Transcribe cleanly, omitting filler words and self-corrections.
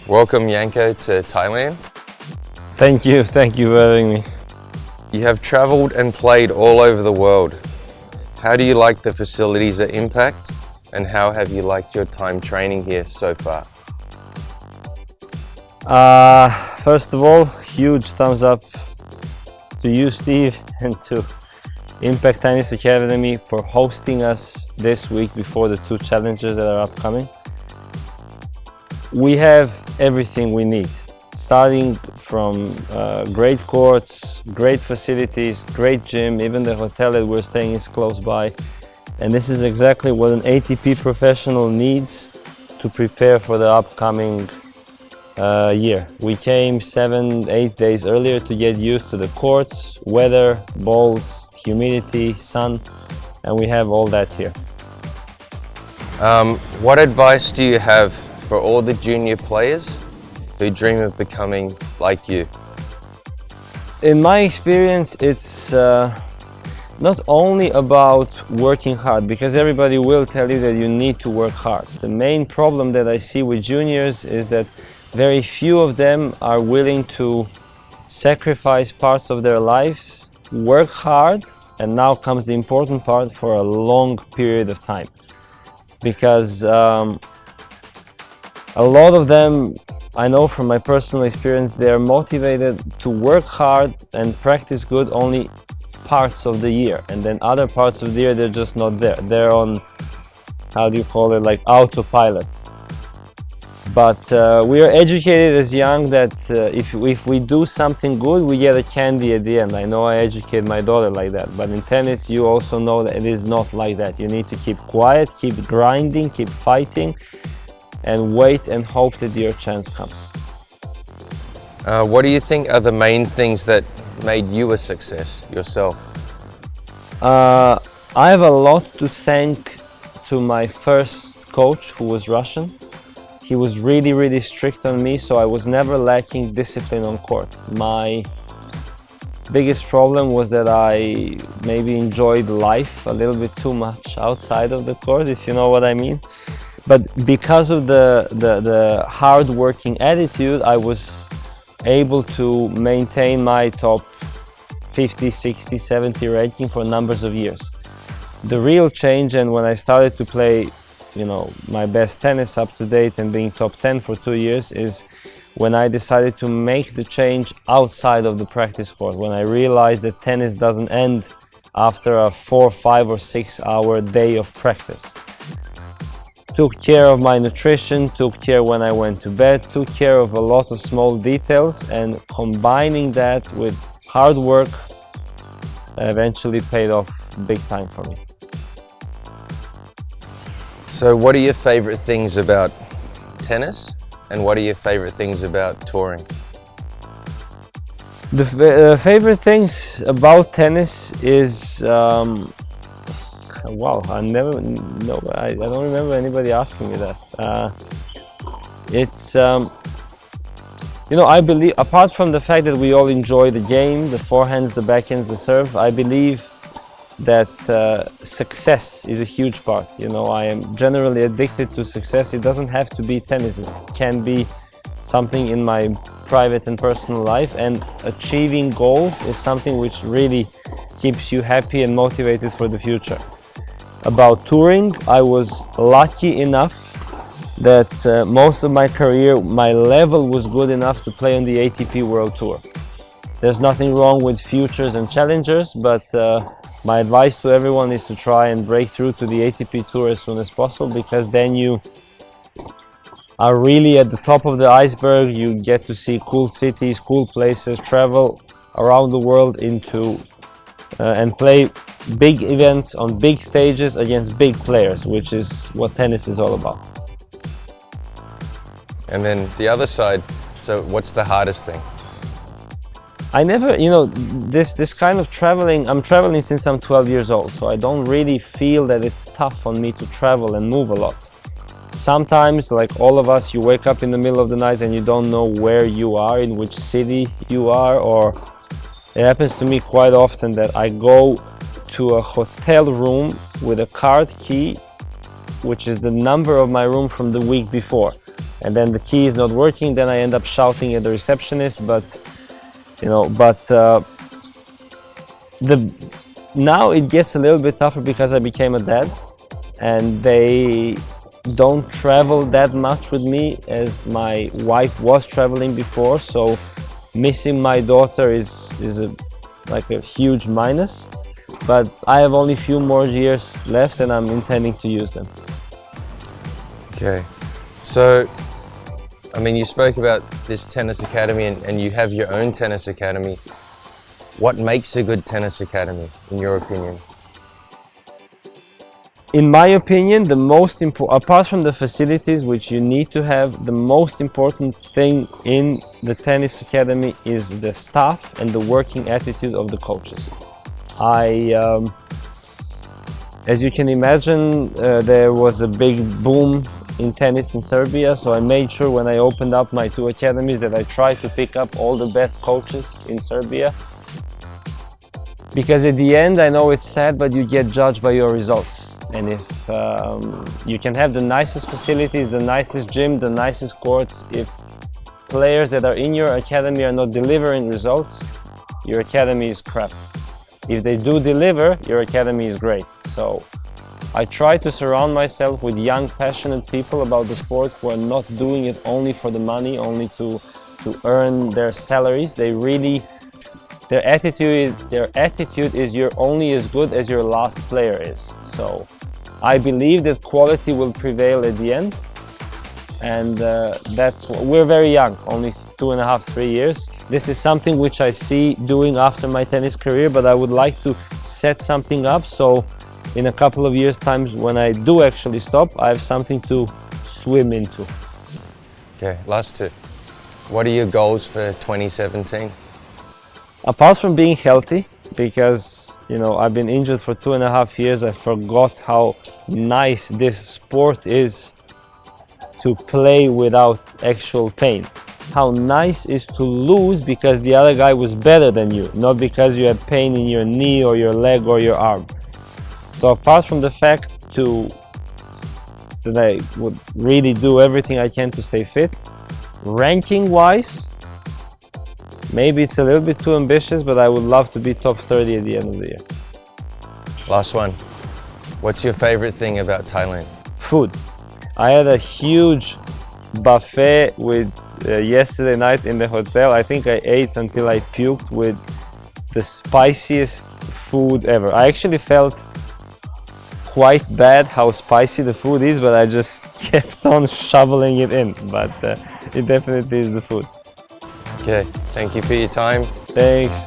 Welcome, Janko, to Thailand. Thank you for having me. You have traveled and played all over the world. How do you like the facilities at Impact, and how have you liked your time training here so far? First of all, huge thumbs up to you, Steve, and to Impact Tennis Academy for hosting us this week before the two challenges that are upcoming. We have everything we need, starting from great courts, great facilities, great gym. Even the hotel that we're staying is close by, and this is exactly what an ATP professional needs to prepare for the upcoming year. We came 7-8 days earlier to get used to the courts, weather, balls, humidity, sun, and we have all that here. What advice do you have for all the junior players who dream of becoming like you? In my experience, it's not only about working hard, because everybody will tell you that you need to work hard. The main problem that I see with juniors is that very few of them are willing to sacrifice parts of their lives, work hard, and now comes the important part, for a long period of time. Because a lot of them, I know from my personal experience, they are motivated to work hard and practice good only parts of the year, and then other parts of the year they're just not there. They're on, how do you call it, like autopilot. But we are educated as young that if we do something good, we get a candy at the end. I know I educate my daughter like that, but in tennis you also know that it is not like that. You need to keep quiet, keep grinding, keep fighting, and wait and hope that your chance comes. What do you think are the main things that made you a success yourself? I have a lot to thank to my first coach, who was Russian. He was really strict on me, so I was never lacking discipline on court. My biggest problem was that I maybe enjoyed life a little bit too much outside of the court, if you know what I mean. But because of the hard-working attitude, I was able to maintain my top 50, 60, 70 ranking for numbers of years. The real change, and when I started to play, my best tennis up to date and being top 10 for 2 years, is when I decided to make the change outside of the practice court. When I realized that tennis doesn't end after a 4, 5 or 6 hour day of practice. Took care of my nutrition, took care when I went to bed, took care of a lot of small details, and combining that with hard work eventually paid off big time for me. So what are your favorite things about tennis, and what are your favorite things about touring? The favorite things about tennis is wow, I don't remember anybody asking me that. I believe, apart from the fact that we all enjoy the game, the forehands, the backhands, the serve, I believe that success is a huge part. I am generally addicted to success. It doesn't have to be tennis. It can be something in my private and personal life, and achieving goals is something which really keeps you happy and motivated for the future. About touring, I was lucky enough that most of my career, my level was good enough to play on the ATP World Tour. There's nothing wrong with futures and challengers, but my advice to everyone is to try and break through to the ATP Tour as soon as possible, because then you are really at the top of the iceberg. You get to see cool cities, cool places, travel around the world and play big events on big stages against big players, which is what tennis is all about. And then the other side, so what's the hardest thing? I never, this kind of traveling, I'm traveling since I'm 12 years old, so I don't really feel that it's tough on me to travel and move a lot. Sometimes, like all of us, you wake up in the middle of the night and you don't know where you are, in which city you are, or it happens to me quite often that I go to a hotel room with a card key, which is the number of my room from the week before. and then the key is not working, then I end up shouting at the receptionist. But now it gets a little bit tougher because I became a dad, and they don't travel that much with me as my wife was traveling before. So missing my daughter is like a huge minus. But I have only a few more years left, and I'm intending to use them. Okay, so I mean, you spoke about this tennis academy, and you have your own tennis academy. What makes a good tennis academy, in your opinion? In my opinion, the most important, apart from the facilities which you need to have, the most important thing in the tennis academy is the staff and the working attitude of the coaches. As you can imagine, there was a big boom in tennis in Serbia, so I made sure when I opened up my 2 academies that I tried to pick up all the best coaches in Serbia. Because at the end, I know it's sad, but you get judged by your results. And if you can have the nicest facilities, the nicest gym, the nicest courts, if players that are in your academy are not delivering results, your academy is crap. If they do deliver, your academy is great. So I try to surround myself with young, passionate people about the sport who are not doing it only for the money, only to earn their salaries. Their attitude is you're only as good as your last player is. So I believe that quality will prevail at the end. And we're very young, only 2.5, 3 years. This is something which I see doing after my tennis career, but I would like to set something up so in a couple of years' time, when I do actually stop, I have something to swim into. Okay, last 2. What are your goals for 2017? Apart from being healthy, because I've been injured for 2.5 years, I forgot how nice this sport is to play without actual pain. How nice is to lose because the other guy was better than you, not because you had pain in your knee or your leg or your arm. So apart from the fact that I would really do everything I can to stay fit, ranking wise, maybe it's a little bit too ambitious, but I would love to be top 30 at the end of the year. Last one. What's your favorite thing about Thailand? Food. I had a huge buffet with yesterday night in the hotel. I think I ate until I puked with the spiciest food ever. I actually felt quite bad how spicy the food is, but I just kept on shoveling it in. But it definitely is the food. Okay, thank you for your time. Thanks.